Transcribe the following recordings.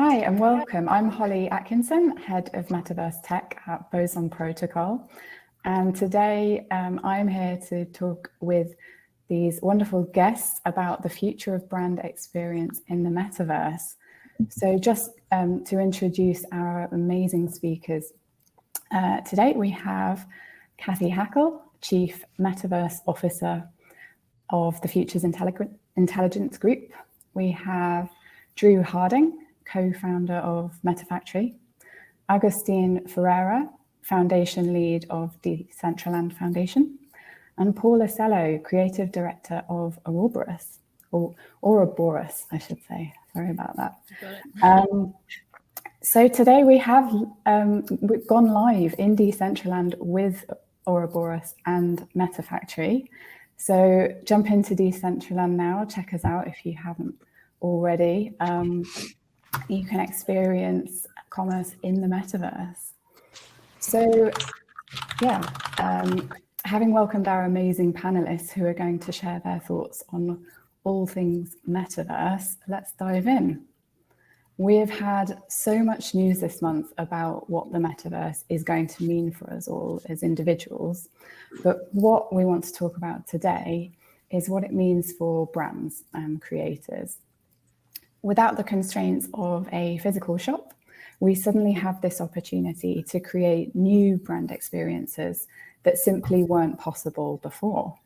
Hi and welcome. I'm Holly Atkinson, Head of Metaverse Tech at Boson Protocol. And today I'm here to talk with these wonderful guests about the future of brand experience in the metaverse. So just to introduce our amazing speakers, today we have Kathy Hackle, Chief Metaverse Officer of the Futures Intelligence Group. We have Drew Harding, co-founder of MetaFactory, Agustin Ferreira, foundation lead of Decentraland Foundation, and Paul Acello, creative director of Ouroboros, or Ouroboros, I should say. Sorry about that. So today we've gone live in Decentraland with Ouroboros and MetaFactory. So jump into Decentraland now, check us out if you haven't already. You can experience commerce in the metaverse. So yeah, having welcomed our amazing panelists who are going to share their thoughts on all things metaverse, let's dive in. We have had so much news this month about what the metaverse is going to mean for us all as individuals, but what we want to talk about today is what it means for brands and creators. Without the constraints of a physical shop, we suddenly have this opportunity to create new brand experiences that simply weren't possible before.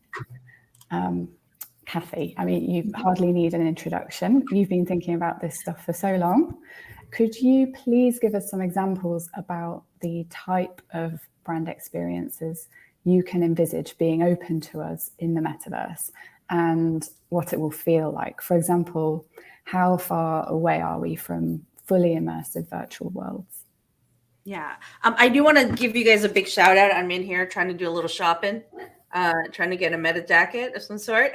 Kathy, I mean, you hardly need an introduction. You've been thinking about this stuff for so long. Could you please give us some examples about the type of brand experiences you can envisage being open to us in the metaverse and what it will feel like? For example, how far away are we from fully immersive virtual worlds? Yeah, I do want to give you guys a big shout out. I'm in here trying to do a little shopping, trying to get a meta jacket of some sort.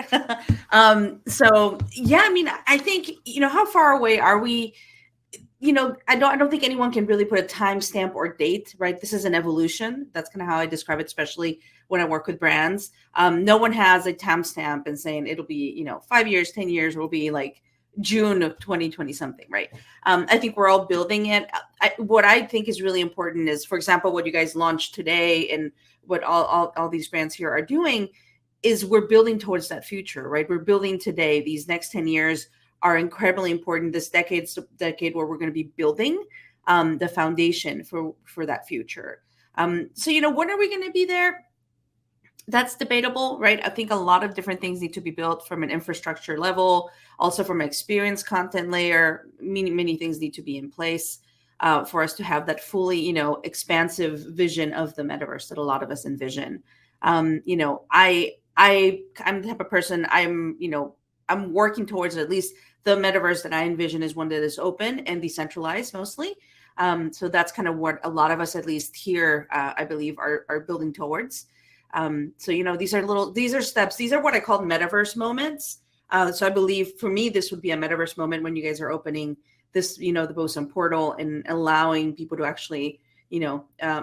So yeah, I mean, I think, how far away are we? I don't think anyone can really put a timestamp or date, right? This is an evolution. That's kind of how I describe it, especially when I work with brands. No one has a timestamp and saying it'll be, 5 years, 10 years, will be like June of 2020 something, right? I think we're all building it. What I think is really important is, for example, what you guys launched today and what all these brands here are doing is we're building towards that future, right? We're building today. These next 10 years are incredibly important. This decade's the decade where we're going to be building the foundation for that future. So, when are we going to be there? That's debatable, right? I think a lot of different things need to be built from an infrastructure level, also from an experience content layer. Many things need to be in place for us to have that fully, expansive vision of the metaverse that a lot of us envision. I'm the type of person, I'm working towards at least the metaverse that I envision is one that is open and decentralized mostly. So that's kind of what a lot of us, at least here, I believe, are building towards. So, these are steps. These are what I call metaverse moments. So I believe for me, this would be a metaverse moment when you guys are opening this, the Boson portal and allowing people to actually,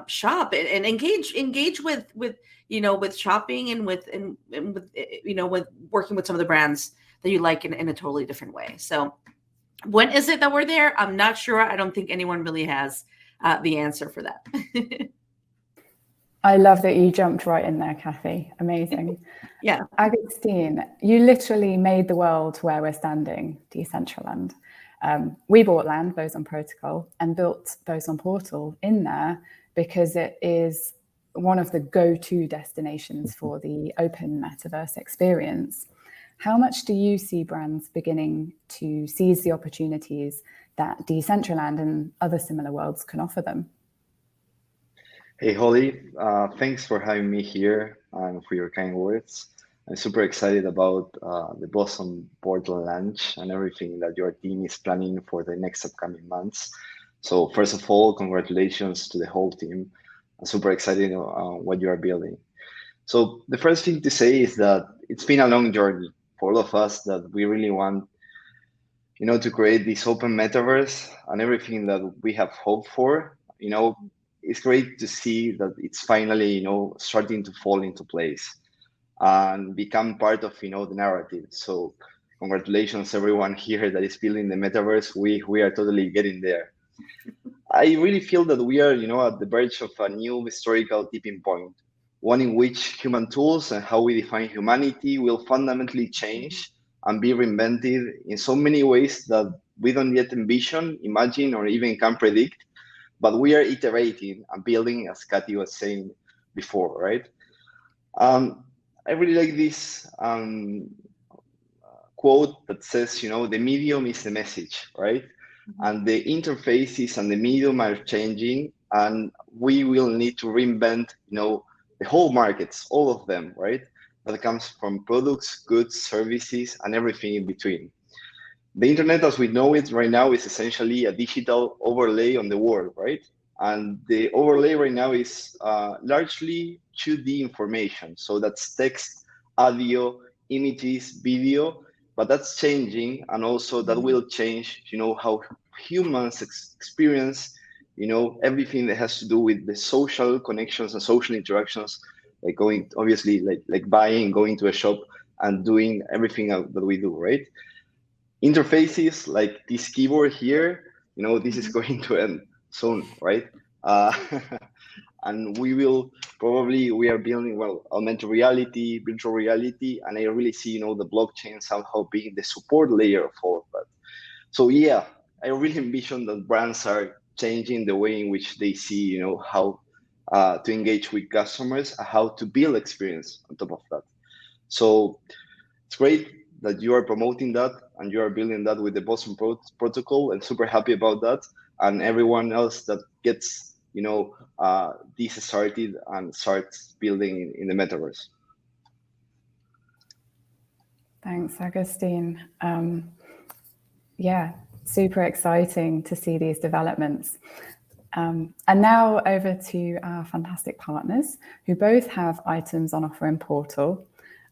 shop and engage with shopping and with working with some of the brands that you like in a totally different way. So when is it that we're there? I'm not sure. I don't think anyone really has the answer for that. I love that you jumped right in there, Kathy. Amazing. Yeah. Agustin, you literally made the world where we're standing, Decentraland. We bought land, Boson Protocol, and built Boson Portal in there because it is one of the go-to destinations for the open metaverse experience. How much do you see brands beginning to seize the opportunities that Decentraland and other similar worlds can offer them? Hey, Holly, thanks for having me here and for your kind words. I'm super excited about the Boson Portal launch and everything that your team is planning for the next upcoming months. So first of all, congratulations to the whole team. I'm super excited what you are building. So the first thing to say is that it's been a long journey for all of us that we really want, to create this open metaverse and everything that we have hoped for, it's great to see that it's finally, starting to fall into place and become part of, the narrative. So congratulations everyone here that is building the metaverse. We are totally getting there. I really feel that we are, at the verge of a new historical tipping point, one in which human tools and how we define humanity will fundamentally change and be reinvented in so many ways that we don't yet envision, imagine, or even can predict. But we are iterating and building, as Katy was saying before, right? I really like this quote that says, the medium is the message, right? And the interfaces and the medium are changing, and we will need to reinvent, the whole markets, all of them, right? That comes from products, goods, services, and everything in between. The internet as we know it right now is essentially a digital overlay on the world, right? And the overlay right now is largely 2D information. So that's text, audio, images, video, but that's changing. And also that will change, how humans experience, everything that has to do with the social connections and social interactions, like going, obviously, like buying, going to a shop and doing everything that we do, right? Interfaces like this keyboard here, this is going to end soon, right? And we are building, augmented reality, virtual reality, and I really see, the blockchain somehow being the support layer of all of that. So yeah, I really envision that brands are changing the way in which they see, how to engage with customers, how to build experience on top of that. So it's great that you are promoting that and you are building that with the Boson protocol, and super happy about that. And everyone else that gets, this started and starts building in the metaverse. Thanks, Agustin. Yeah, super exciting to see these developments. And now over to our fantastic partners who both have items on offer in Portal.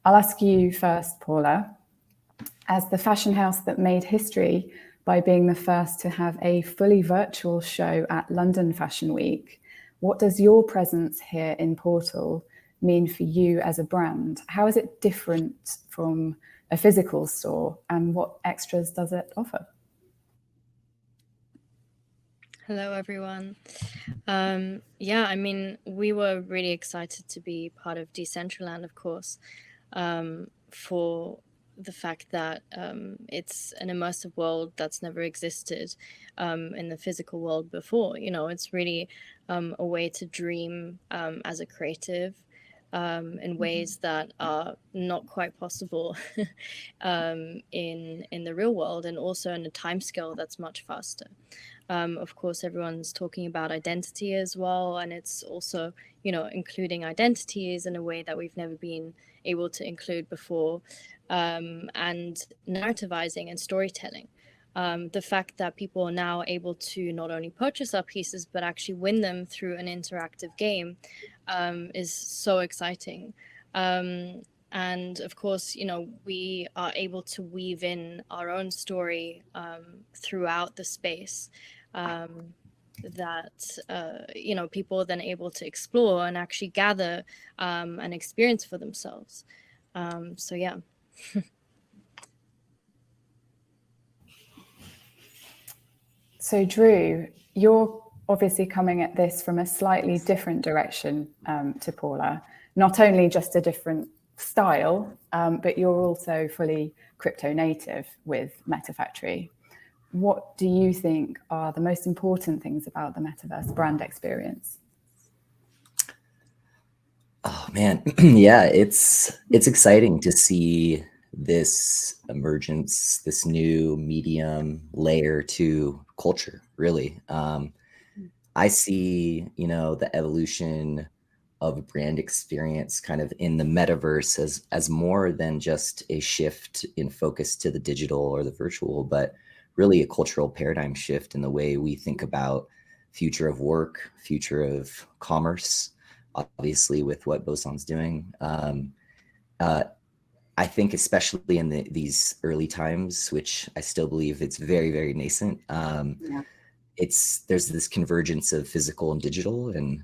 I'll ask you first, Paula. As the fashion house that made history by being the first to have a fully virtual show at London Fashion Week, what does your presence here in Portal mean for you as a brand? How is it different from a physical store, and what extras does it offer? Hello, everyone. Yeah, I mean, we were really excited to be part of Decentraland, of course, for the fact that it's an immersive world that's never existed in the physical world before. It's really a way to dream as a creative in ways that are not quite possible in the real world, and also in a timescale that's much faster. Of course, everyone's talking about identity as well, and it's also, including identities in a way that we've never been able to include before, and narrativizing and storytelling. The fact that people are now able to not only purchase our pieces, but actually win them through an interactive game is so exciting. And of course, we are able to weave in our own story throughout the space that, people are then able to explore and actually gather and experience for themselves. So, yeah. So, Drew, you're obviously coming at this from a slightly different direction to Paula, not only just a different style, but you're also fully crypto native with MetaFactory. What do you think are the most important things about the Metaverse brand experience? Oh man, yeah, it's exciting to see this emergence, this new medium layer to culture, really. I see, the evolution of a brand experience kind of in the metaverse as more than just a shift in focus to the digital or the virtual, but really a cultural paradigm shift in the way we think about future of work, future of commerce, obviously with what Boson's doing. I think especially in these early times, which I still believe it's very, very nascent, there's this convergence of physical and digital, and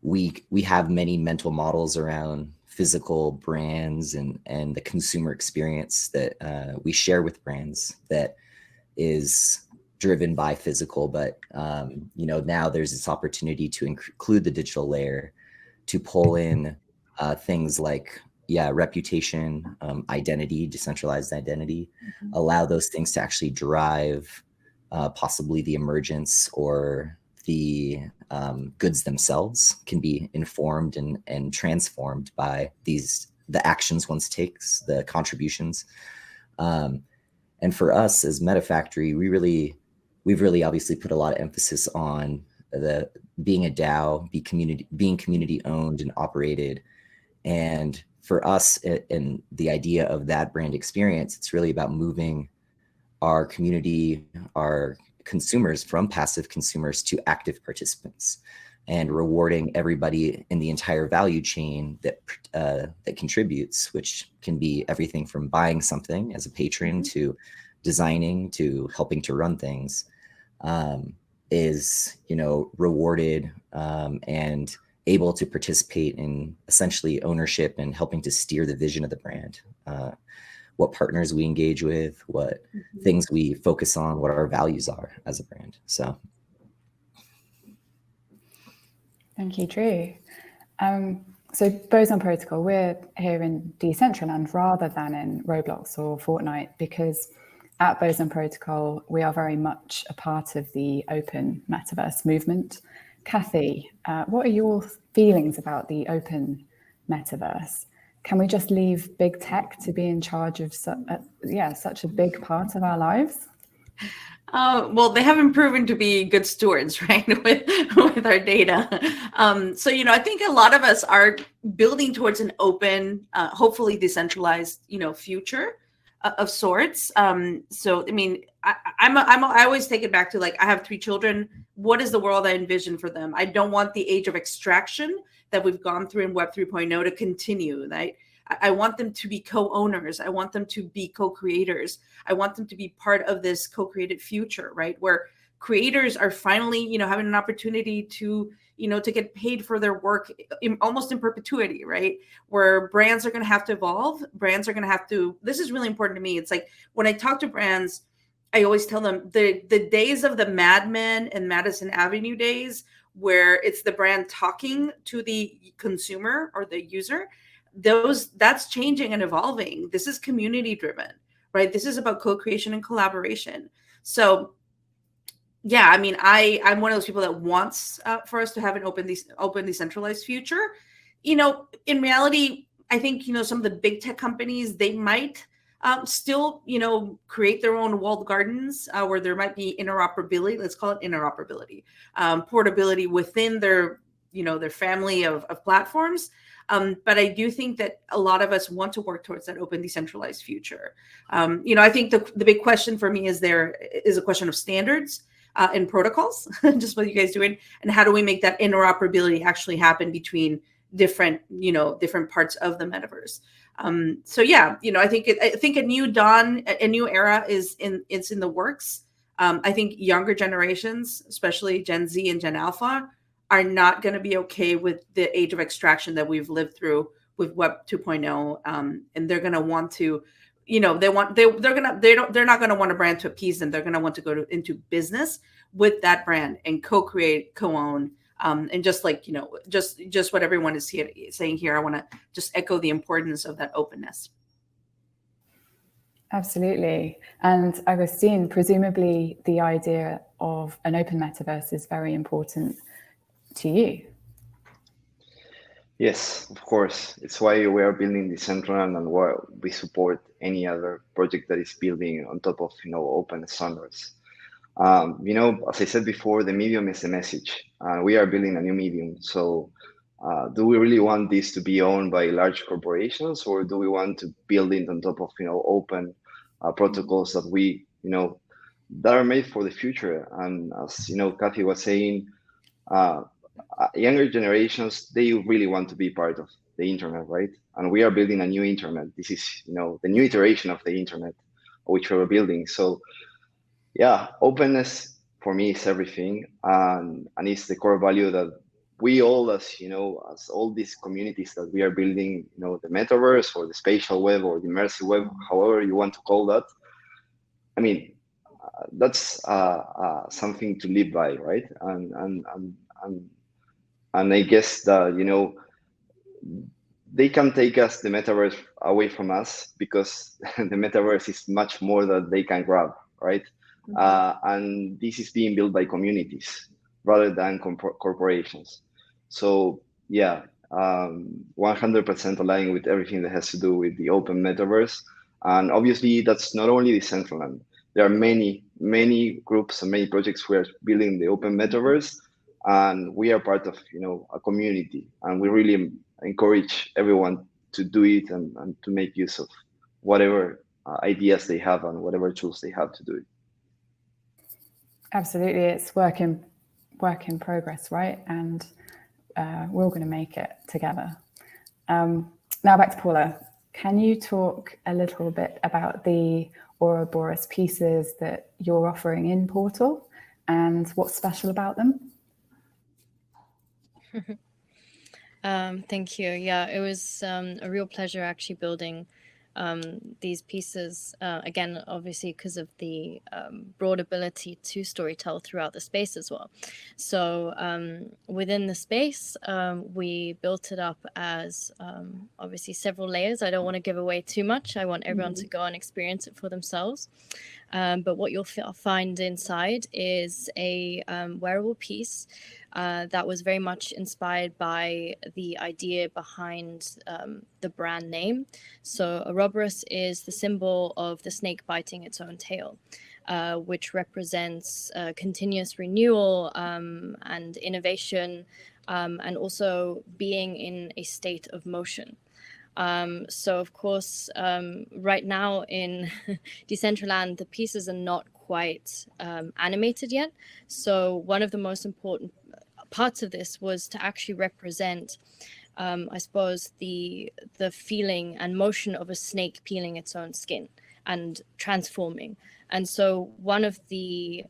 we have many mental models around physical brands and the consumer experience that we share with brands that is driven by physical, but now there's this opportunity to include the digital layer to pull in things like reputation, identity, decentralized identity, allow those things to actually drive possibly the emergence, or the goods themselves can be informed and transformed by the actions one takes, the contributions. And for us as MetaFactory, we've really obviously put a lot of emphasis on being a DAO, being community owned and operated. And for us, and the idea of that brand experience, it's really about moving our community, our consumers, from passive consumers to active participants, and rewarding everybody in the entire value chain that contributes, which can be everything from buying something as a patron to designing to helping to run things, is rewarded and able to participate in essentially ownership and helping to steer the vision of the brand, what partners we engage with, what things we focus on, what our values are as a brand. So thank you, Drew. So Boson Protocol, we're here in Decentraland rather than in Roblox or Fortnite, because at Boson Protocol, we are very much a part of the open metaverse movement. Kathy, what are your feelings about the open metaverse? Can we just leave big tech to be in charge of such a big part of our lives? Well, they haven't proven to be good stewards, right, with our data. So, I think a lot of us are building towards an open, hopefully decentralized, future of sorts. So, I mean, I always take it back to, like, I have 3 children. What is the world I envision for them? I don't want the age of extraction that we've gone through in Web 3.0 to continue, right? I want them to be co-owners. I want them to be co-creators. I want them to be part of this co-created future, right? Where creators are finally, having an opportunity to, to get paid for their work almost in perpetuity, right? Where brands are going to have to evolve. Brands are going to have to, this is really important to me. It's like when I talk to brands, I always tell them the days of the Mad Men and Madison Avenue days, where it's the brand talking to the consumer or the user, that's changing and evolving. This is community driven, right? This is about co-creation and collaboration. So yeah, I mean, I'm one of those people that wants for us to have an open decentralized future. In reality, I think, some of the big tech companies, they might still, create their own walled gardens where there might be interoperability. Let's call it interoperability, portability within their, their family of platforms. But I do think that a lot of us want to work towards that open, decentralized future. I think the big question for me is a question of standards and protocols, just what you guys doing, and how do we make that interoperability actually happen between different parts of the metaverse. So yeah, I think a new dawn, a new era it's in the works. I think younger generations, especially Gen Z and Gen Alpha, are not going to be okay with the age of extraction that we've lived through with Web 2.0, and they're going to want to, they're not going to want a brand to appease them. They're going to want to go into business with that brand and co-create, co-own. And just like, just what everyone is saying here, I want to just echo the importance of that openness. Absolutely. And Agustin, presumably the idea of an open metaverse is very important to you. Yes, of course. It's why we are building Decentraland, and why we support any other project that is building on top of open standards. As I said before, the medium is a message. We are building a new medium. So do we really want this to be owned by large corporations, or do we want to build it on top of open protocols that we that are made for the future? And as Kathy was saying, younger generations, they really want to be part of the internet, right? And we are building a new internet. This is the new iteration of the internet, which we're building. So yeah, openness for me is everything, and it's the core value that we all, as as all these communities that we are building, the metaverse or the spatial web or the immersive web, however you want to call that. I mean, that's something to live by, right? And I guess that they can take us the metaverse away from us, because the metaverse is much more that they can grab, right? And this is being built by communities rather than corporations. So yeah, 100% aligned with everything that has to do with the open metaverse. And obviously, that's not only Decentraland. There are many groups and many projects who are building the open metaverse, and we are part of a community, and we really encourage everyone to do it and to make use of whatever ideas they have and whatever tools they have to do it. Absolutely, it's work in progress, right? And we're all going to make it together. Now back to Paula. Can you talk a little bit about the Ouroboros pieces that you're offering in Portal and what's special about them? Thank you. Yeah, it was a real pleasure actually building these pieces, again, obviously because of the broad ability to storytell throughout the space as well. So within the space, we built it up as obviously several layers. I don't want to give away too much. I want everyone to go and experience it for themselves. But what you'll find inside is a wearable piece that was very much inspired by the idea behind the brand name. So Ouroboros is the symbol of the snake biting its own tail, which represents continuous renewal and innovation, and also being in a state of motion. So of course, right now in Decentraland, the pieces are not quite animated yet. So one of the most important parts of this was to actually represent, I suppose, the feeling and motion of a snake peeling its own skin and transforming. And so one of the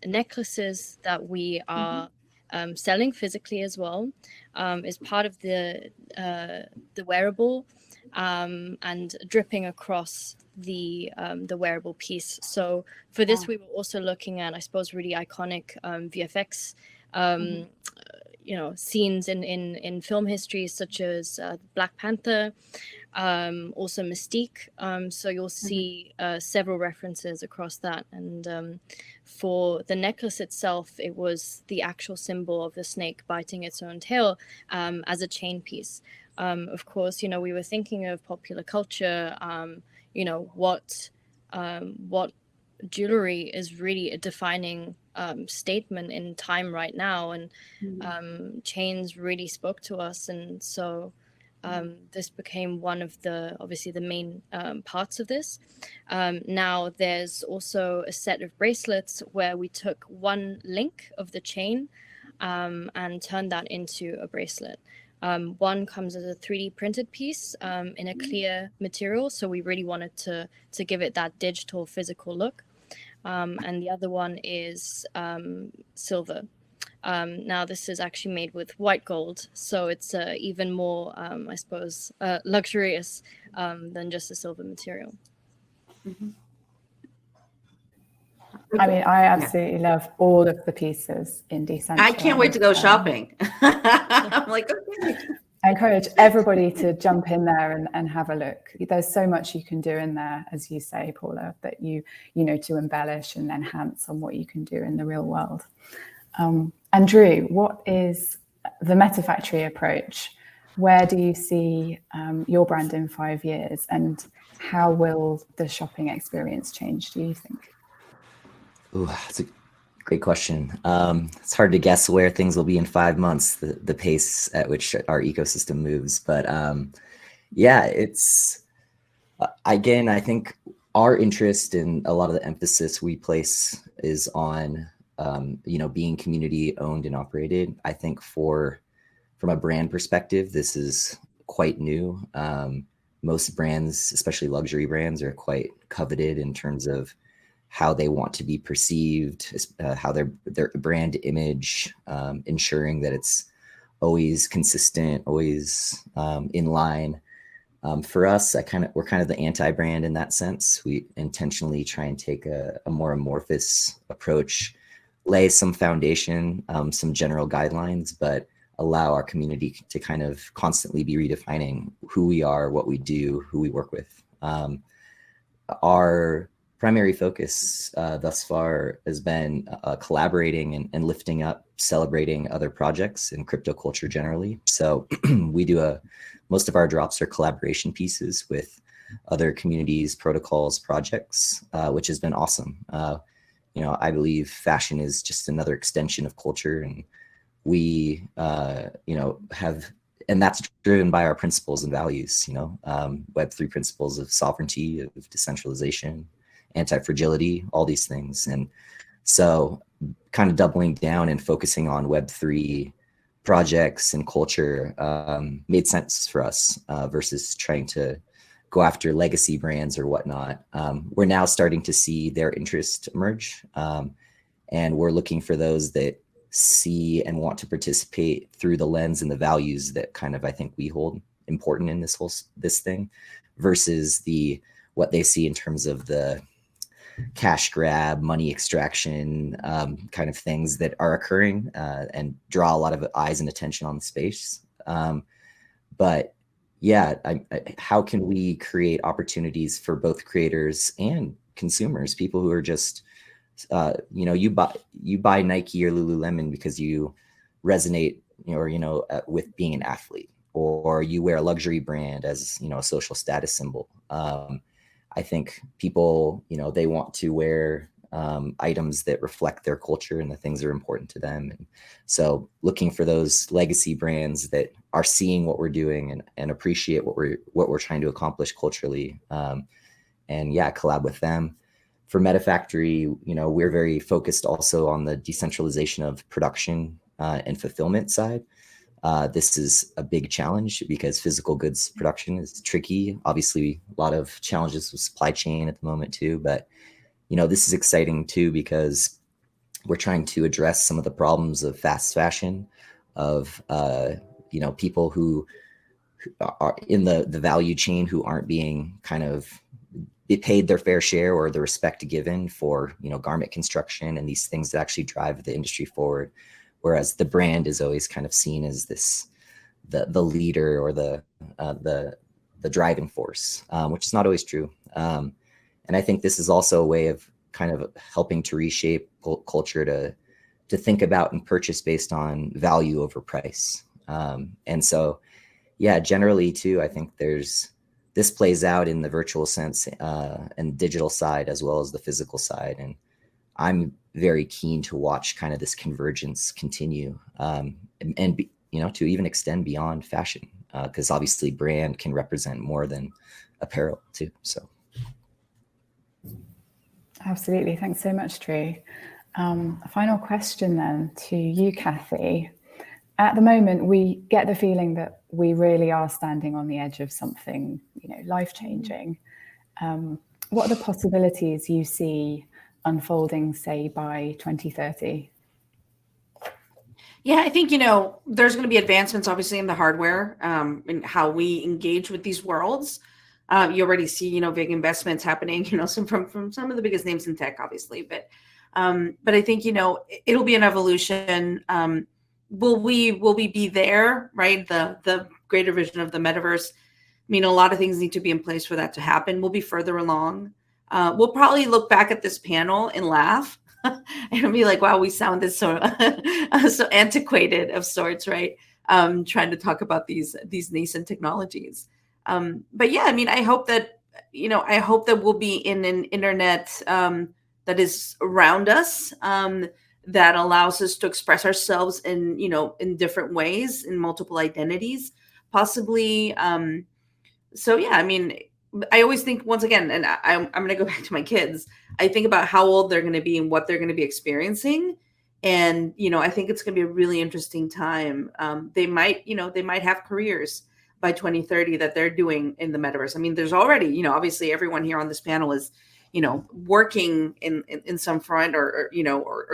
necklaces that we are selling physically as well is part of the wearable and dripping across the wearable piece. So for this, we were also looking at, I suppose, really iconic VFX scenes in film history, such as Black Panther, also Mystique. So you'll see several references across that. And for the necklace itself, it was the actual symbol of the snake biting its own tail as a chain piece. Of course, we were thinking of popular culture, what jewelry is really a defining statement in time right now, and chains really spoke to us, and so this became one of the main parts of this. Now there's also a set of bracelets where we took one link of the chain and turned that into a bracelet. One comes as a 3D printed piece in a clear material, so we really wanted to give it that digital physical look. And the other one is silver. Now this is actually made with white gold, so it's even more, I suppose, luxurious than just a silver material. I mean, I absolutely love all of the pieces in Decentraland. I can't wait to go shopping. I'm like, okay. I encourage everybody to jump in there and have a look. There's so much you can do in there, as you say, Paula, that you know, to embellish and enhance on what you can do in the real world. And Drew, what is the MetaFactory approach? Where do you see your brand in 5 years, and how will the shopping experience change, do you think? Ooh, that's a great question. It's hard to guess where things will be in 5 months, the pace at which our ecosystem moves. But yeah, it's, again, I think our interest and a lot of the emphasis we place is on, being community owned and operated. I think from a brand perspective, this is quite new. Most brands, especially luxury brands, are quite coveted in terms of how they want to be perceived, how their brand image, ensuring that it's always consistent, always in line. For us, we're kind of the anti-brand in that sense. We intentionally try and take a more amorphous approach, lay some foundation, some general guidelines, but allow our community to kind of constantly be redefining who we are, what we do, who we work with. Our primary focus thus far has been collaborating and lifting up, celebrating other projects in crypto culture generally. So we do most of our drops are collaboration pieces with other communities, protocols, projects, which has been awesome. I believe fashion is just another extension of culture, and we, and that's driven by our principles and values, Web3 principles of sovereignty, of decentralization, anti-fragility, all these things. And so kind of doubling down and focusing on Web3 projects and culture made sense for us versus trying to go after legacy brands or whatnot. We're now starting to see their interest emerge, and we're looking for those that see and want to participate through the lens and the values that kind of I think we hold important in this thing versus what they see in terms of the cash grab, money extraction kind of things that are occurring and draw a lot of eyes and attention on the space. But yeah, how can we create opportunities for both creators and consumers, people who are just, you buy Nike or Lululemon because you resonate, with being an athlete, or you wear a luxury brand as, a social status symbol. I think people, they want to wear items that reflect their culture and the things that are important to them. And so looking for those legacy brands that are seeing what we're doing and appreciate what we're trying to accomplish culturally. And yeah, collab with them. For MetaFactory, we're very focused also on the decentralization of production and fulfillment side. This is a big challenge because physical goods production is tricky. Obviously, a lot of challenges with supply chain at the moment too. But, this is exciting too because we're trying to address some of the problems of fast fashion, of, people who are in the value chain who aren't being kind of paid their fair share or the respect given for, garment construction and these things that actually drive the industry forward. Whereas the brand is always kind of seen as the leader or the driving force, which is not always true. And I think this is also a way of kind of helping to reshape culture to think about and purchase based on value over price. And so, yeah, generally too, I think this plays out in the virtual sense and digital side as well as the physical side. And I'm very keen to watch kind of this convergence continue and to even extend beyond fashion because obviously brand can represent more than apparel too. So. Absolutely. Thanks so much, Drew. A final question then to you, Kathy. At the moment, we get the feeling that we really are standing on the edge of something, life-changing. What are the possibilities you see unfolding, say, by 2030? Yeah, I think, there's going to be advancements, obviously, in the hardware and how we engage with these worlds. You already see, big investments happening, from some of the biggest names in tech, obviously. But I think, it'll be an evolution. Will we be there, right? The greater vision of the metaverse. I mean, a lot of things need to be in place for that to happen. We'll be further along. We'll probably look back at this panel and laugh and be like, wow, we sounded so antiquated of sorts, right? Trying to talk about these nascent technologies. But yeah, I mean, I hope that we'll be in an internet that is around us, that allows us to express ourselves in different ways, in multiple identities, possibly. So yeah, I mean, I always think, once again, and I'm going to go back to my kids, I think about how old they're going to be and what they're going to be experiencing. And, I think it's going to be a really interesting time. They might have careers by 2030 that they're doing in the metaverse. I mean, there's already, obviously everyone here on this panel is, working in some front or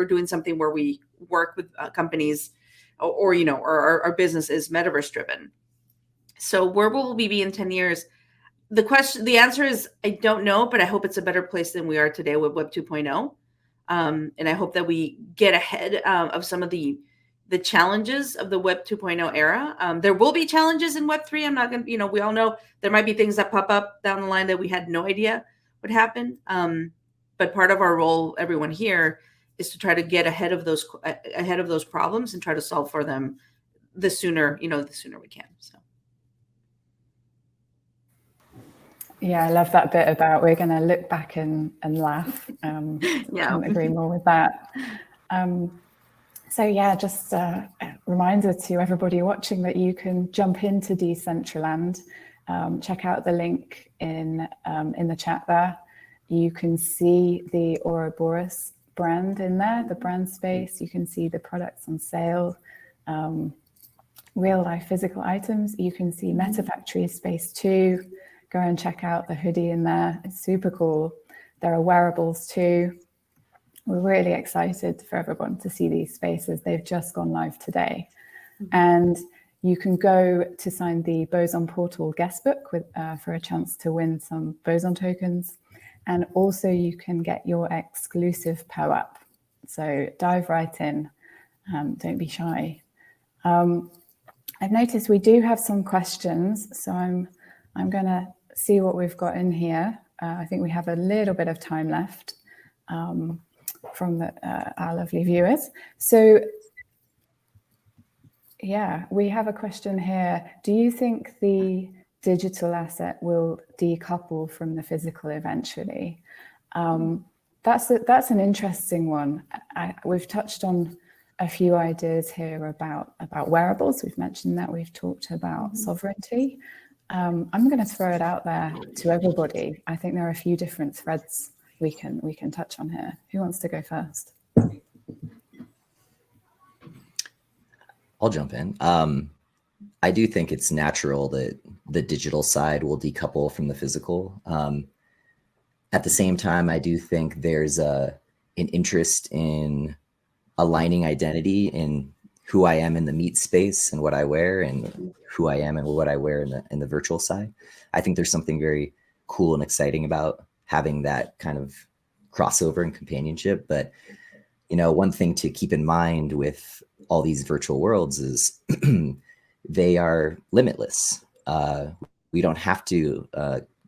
doing something where we work with companies or you know, or our business is metaverse driven. So where will we be in 10 years? The answer is I don't know, but I hope it's a better place than we are today with Web 2.0. And I hope that we get ahead of some of the challenges of the Web 2.0 era. There will be challenges in Web 3. I'm not going to, you know, we all know there might be things that pop up down the line that we had no idea would happen. But part of our role, everyone here, is to try to get ahead of those problems and try to solve for them the sooner we can. So. Yeah, I love that bit about we're going to look back and laugh. Yeah. Couldn't agree more with that. So yeah, just a reminder to everybody watching that you can jump into Decentraland. Check out the link in the chat there. You can see the Ouroboros brand in there, the brand space. You can see the products on sale, real life physical items. You can see Meta Factory space too. Go and check out the hoodie in there. It's super cool. There are wearables too. We're really excited for everyone to see these spaces. They've just gone live today. And you can go to sign the Boson Portal guest book for a chance to win some Boson tokens. And also you can get your exclusive POAP. So dive right in. Don't be shy. I've noticed we do have some questions. So I'm going to see what we've got in here. I think we have a little bit of time left from our lovely viewers. So yeah, we have a question here. Do you think the digital asset will decouple from the physical eventually? That's an interesting one. We've touched on a few ideas here about wearables. We've mentioned that. We've talked about sovereignty. I'm going to throw it out there to everybody. I think there are a few different threads we can touch on here. Who wants to go first? I'll jump in. I do think it's natural that the digital side will decouple from the physical. At the same time, I do think there's an interest in aligning identity in who I am in the meat space and what I wear, and who I am and what I wear in the virtual side. I think there's something very cool and exciting about having that kind of crossover and companionship. But, you know, one thing to keep in mind with all these virtual worlds is they are limitless. We don't have to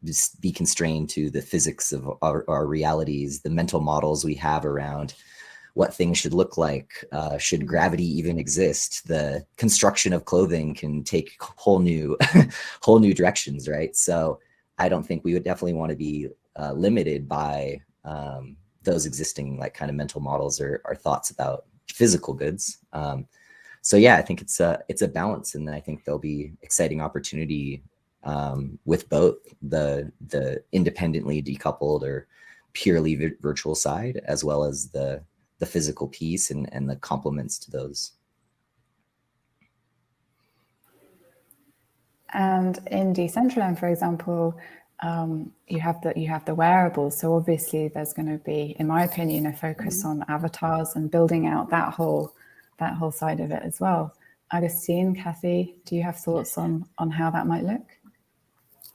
just be constrained to the physics of our realities, the mental models we have around what things should look like. Should gravity even exist? The construction of clothing can take whole new directions, right? So I don't think we would definitely want to be limited by those existing like kind of mental models or thoughts about physical goods. So yeah, I think it's a balance, and I think there'll be exciting opportunity with both the independently decoupled or purely virtual side, as well as the physical piece and the complements to those. And in Decentraland, for example, you have the wearables. So obviously there's going to be, in my opinion, a focus on avatars and building out that whole side of it as well. Agustin, Kathy, do you have thoughts on how that might look?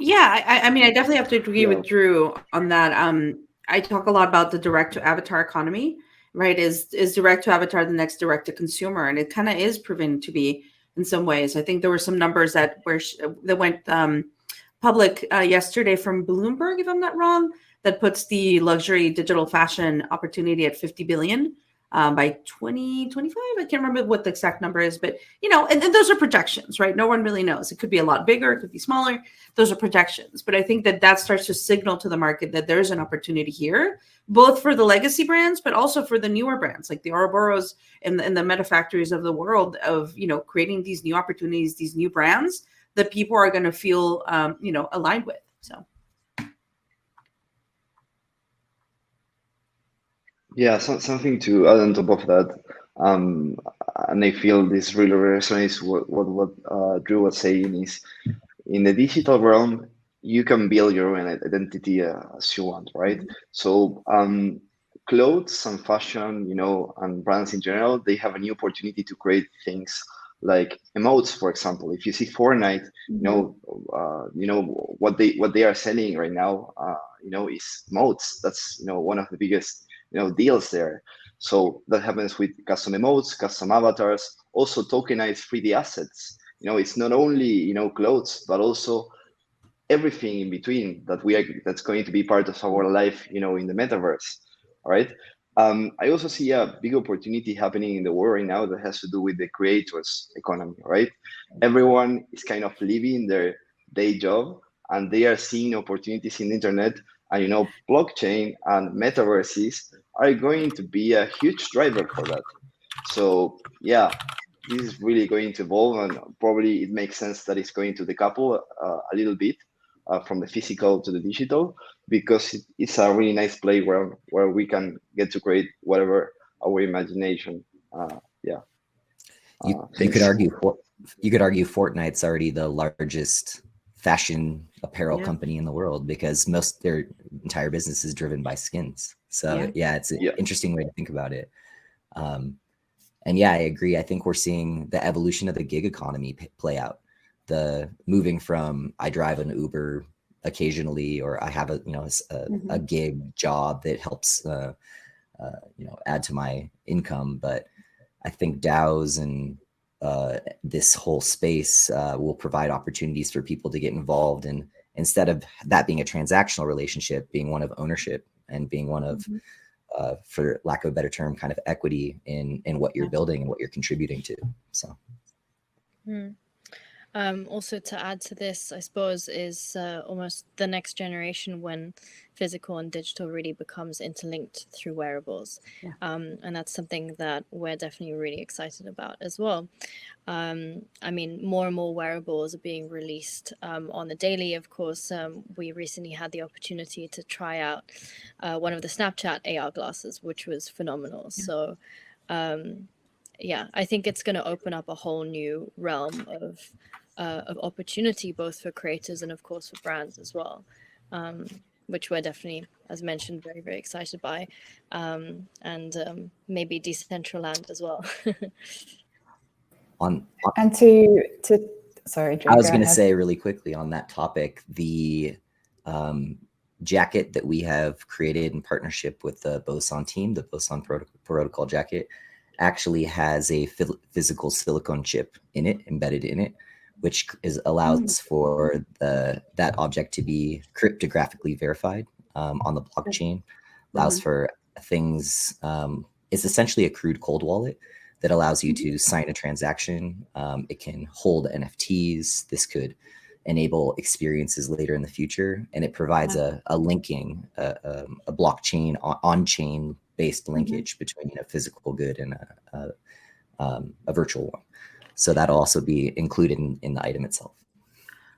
Yeah, I mean, I definitely have to agree with Drew on that. I talk a lot about the direct to avatar economy, right? Is direct to avatar the next direct to consumer? And it kind of is proven to be in some ways. I think there were some numbers that went public yesterday from Bloomberg, if I'm not wrong, that puts the luxury digital fashion opportunity at 50 billion by 2025. I can't remember what the exact number is, but you know, and those are projections, right? No one really knows. It could be a lot bigger, it could be smaller. Those are projections. But I think that starts to signal to the market that there's an opportunity here, both for the legacy brands, but also for the newer brands like the Ouroboros and the Meta Factories of the world, of, you know, creating these new opportunities, these new brands that people are going to feel, you know, aligned with. So. Yeah, something to add on top of that, and I feel this really resonates what Drew was saying is, in the digital realm, you can build your own identity as you want, right? So clothes and fashion, and brands in general, they have a new opportunity to create things like emotes, for example. If you see Fortnite, what they are selling right now, is emotes. That's one of the biggest deals there. So that happens with custom emotes, custom avatars, also tokenized 3D assets. It's not only clothes, but also everything in between that's going to be part of our life, in the metaverse. All right. I also see a big opportunity happening in the world right now that has to do with the creators economy, right? Everyone is kind of leaving their day job and they are seeing opportunities in the internet, and blockchain and metaverses are going to be a huge driver for that. So yeah, this is really going to evolve, and probably it makes sense that it's going to decouple a little bit from the physical to the digital, because it's a really nice play where we can get to create whatever our imagination. Yeah. You Thanks. could argue Fortnite's already the largest fashion apparel company in the world, because their entire business is driven by skins. So it's an interesting way to think about it. And yeah, I agree. I think we're seeing the evolution of the gig economy play out. The moving from I drive an Uber occasionally, or I have a gig job that helps add to my income. But I think DAOs and this whole space will provide opportunities for people to get involved, and instead of that being a transactional relationship, being one of ownership and being one of for lack of a better term, kind of equity in what you're building and what you're contributing to. So. Also, to add to this, I suppose, is almost the next generation when physical and digital really becomes interlinked through wearables. And that's something that we're definitely really excited about as well. I mean, more and more wearables are being released on the daily. Of course, we recently had the opportunity to try out one of the Snapchat AR glasses, which was phenomenal. So, I think it's going to open up a whole new realm of opportunity, both for creators and of course for brands as well, which we're definitely, as mentioned, very, very excited by, and maybe Decentraland as well. And to sorry, Joe, I was going to say really quickly on that topic, the jacket that we have created in partnership with the Boson team, the Boson Protocol jacket, actually has a physical silicone chip in it, embedded in it, which allows for that object to be cryptographically verified on the blockchain. Allows for things. It's essentially a crude cold wallet that allows you to sign a transaction. It can hold NFTs. This could enable experiences later in the future, and it provides a linking, a blockchain on-chain based linkage between a physical good and a virtual one. So that'll also be included in the item itself.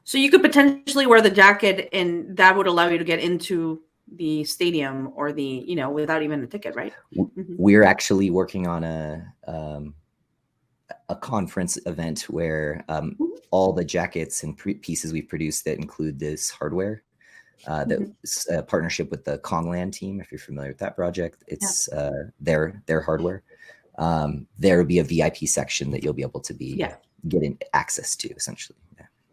So you could potentially wear the jacket, and that would allow you to get into the stadium or without even a ticket, right? We're actually working on a conference event where all the jackets and pieces we've produced that include this hardware, that's a partnership with the Kongland team. If you're familiar with that project, it's their hardware. There will be a VIP section that you'll be able to be getting access to, essentially.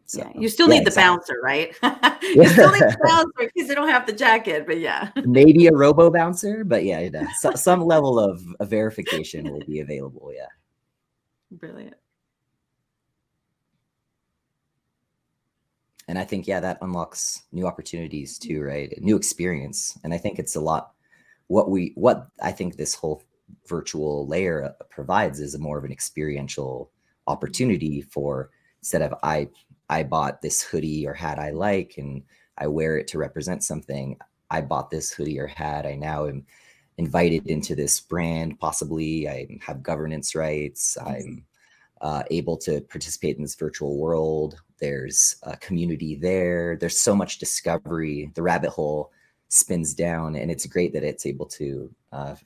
So, you still need the bouncer, right? You still need the bouncer because they don't have the jacket, but maybe a robo bouncer, but some level of verification will be available. Yeah. Brilliant. And I think, that unlocks new opportunities too, right? A new experience. And I think it's a lot, what I think this whole virtual layer provides is a more of an experiential opportunity for, instead of I bought this hoodie or hat I like and I wear it to represent something. I bought this hoodie or hat. I now am invited into this brand. Possibly I have governance rights. I'm able to participate in this virtual world. There's a community there. There's so much discovery. The rabbit hole spins down, and it's great that it's able to,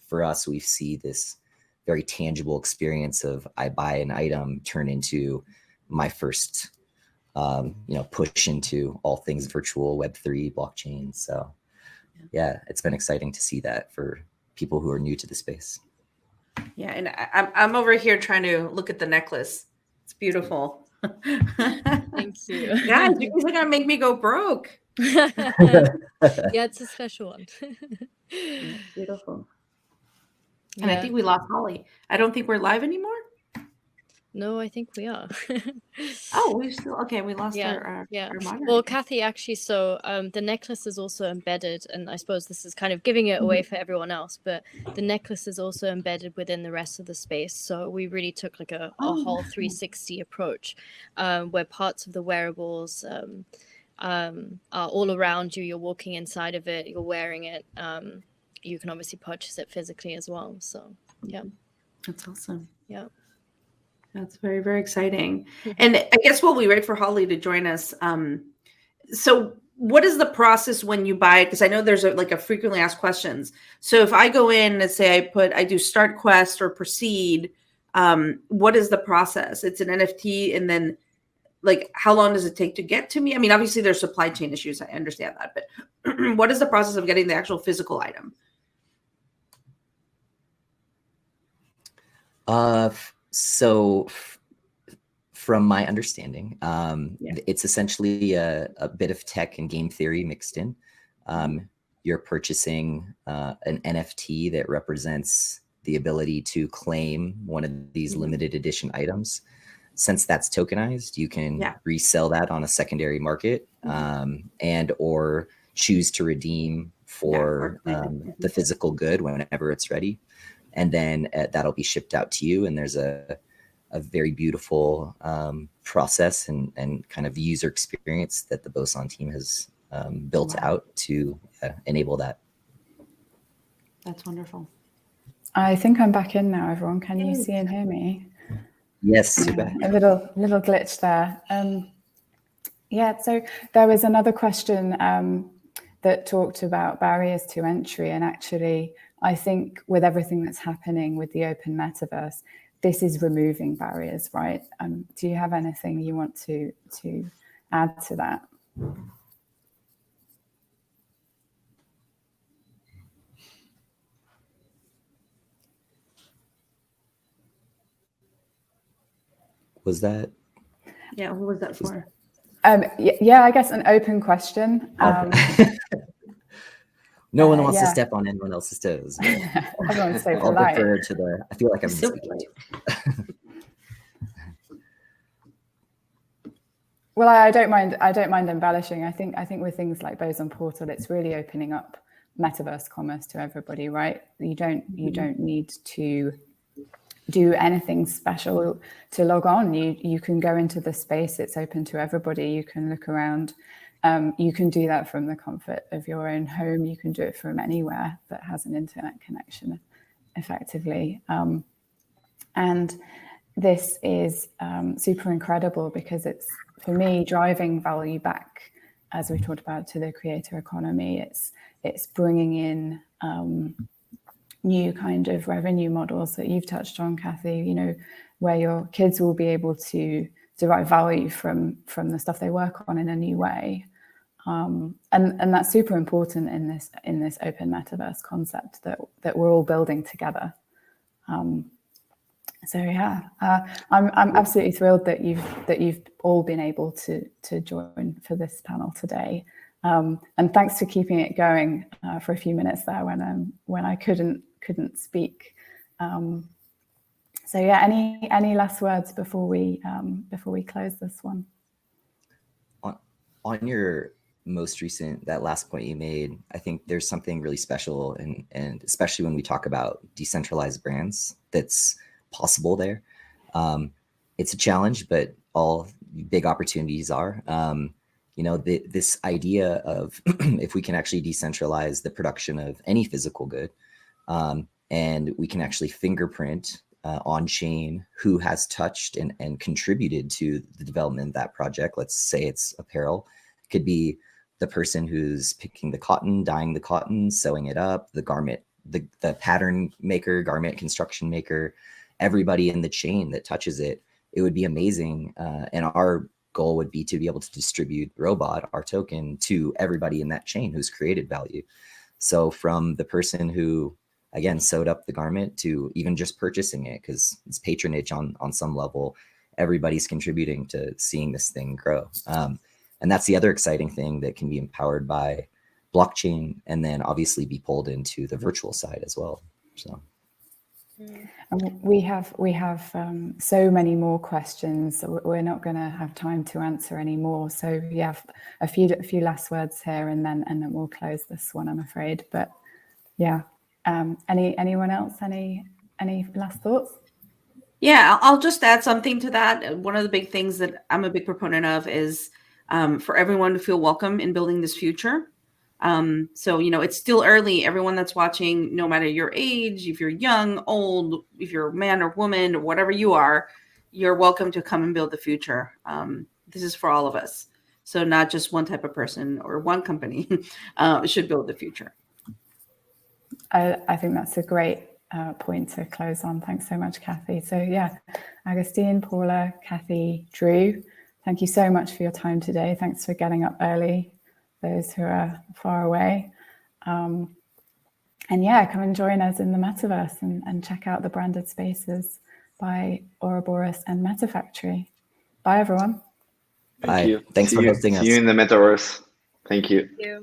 for us, we see this very tangible experience of I buy an item turn into my first push into all things virtual, Web3, blockchain. So it's been exciting to see that for people who are new to the space. Yeah, and I'm over here trying to look at the necklace. It's beautiful. Thank you. Guys, you guys are gonna make me go broke. Yeah, it's a special one. Beautiful. And I Yeah. think we lost Holly. I don't think we're live anymore. No, I think we are. Oh, we still okay. We lost Yeah, our yeah. moderator. Well, Kathy, actually, so the necklace is also embedded, and I suppose this is kind of giving it away for everyone else, but the necklace is also embedded within the rest of the space. So we really took like a whole 360 approach, where parts of the wearables are all around you. You're walking inside of it. You're wearing it. You can obviously purchase it physically as well. So yeah, That's awesome. yeah. That's very, very exciting. And I guess while we wait for Holly to join us, so what is the process when you buy it? Because I know there's a frequently asked questions. So if I go in and say I do start quest or proceed, what is the process? It's an NFT, and then like how long does it take to get to me? I mean, obviously there's supply chain issues. I understand that, but what is the process of getting the actual physical item? From my understanding, Yeah. it's essentially a bit of tech and game theory mixed in. You're purchasing an NFT that represents the ability to claim one of these limited edition items. Since that's tokenized, you can resell that on a secondary market, and or choose to redeem for the physical good whenever it's ready. And then that'll be shipped out to you. And there's a very beautiful process and kind of user experience that the Boson team has built out to enable that. That's wonderful. I think I'm back in now, everyone. Can you see and hear me? Yes, you're back. A little glitch there. Yeah, so there was another question that talked about barriers to entry, and actually I think with everything that's happening with the open metaverse, this is removing barriers, right? Do you have anything you want to add to that? Was that? Yeah, what was that for? Yeah, I guess an open question. No one wants to step on anyone else's toes. Everyone's so I'll polite. defer to the. I feel like I'm So speaking polite. Well, I don't mind embellishing. I think with things like Boson Portal, it's really opening up metaverse commerce to everybody, right? You don't need to do anything special to log on. You can go into the space. It's open to everybody. You can look around. You can do that from the comfort of your own home. You can do it from anywhere that has an internet connection effectively. And this is super incredible because it's, for me, driving value back, as we talked about, to the creator economy. It's bringing in new kind of revenue models that you've touched on, Kathy, where your kids will be able to derive value from the stuff they work on in a new way. And that's super important in this open metaverse concept that we're all building together. So yeah, I'm absolutely thrilled that you've all been able to join for this panel today. And thanks for keeping it going for a few minutes there when I couldn't speak. So yeah, any last words before we close this one? On your most recent, that last point you made, I think there's something really special, and especially when we talk about decentralized brands, that's possible there. It's a challenge, but all big opportunities are. This idea of if we can actually decentralize the production of any physical good, and we can actually fingerprint on chain who has touched and contributed to the development of that project. Let's say it's apparel. It could be the person who's picking the cotton, dyeing the cotton, sewing it up, the garment, the pattern maker, garment construction maker, everybody in the chain that touches it. It would be amazing. And our goal would be to be able to distribute Robot, our token, to everybody in that chain who's created value. So from the person who again, sewed up the garment to even just purchasing it, because it's patronage on some level. Everybody's contributing to seeing this thing grow. And that's the other exciting thing that can be empowered by blockchain, and then obviously be pulled into the virtual side as well. So. And we have so many more questions. So we're not going to have time to answer any more. So we have a few last words here, and then we'll close this one, I'm afraid. But yeah, anyone else? Any last thoughts? Yeah, I'll just add something to that. One of the big things that I'm a big proponent of is for everyone to feel welcome in building this future. So, it's still early. Everyone that's watching, no matter your age, if you're young, old, if you're a man or woman, or whatever you are, you're welcome to come and build the future. This is for all of us. So not just one type of person or one company should build the future. I think that's a great point to close on. Thanks so much, Kathy. So yeah, Agustin, Paula, Kathy, Drew, thank you so much for your time today. Thanks for getting up early, those who are far away. And yeah, come and join us in the metaverse and check out the branded spaces by Ouroboros and MetaFactory. Bye, everyone. Thank you. Thanks for hosting us. See you in the metaverse. Thank you. Thank you.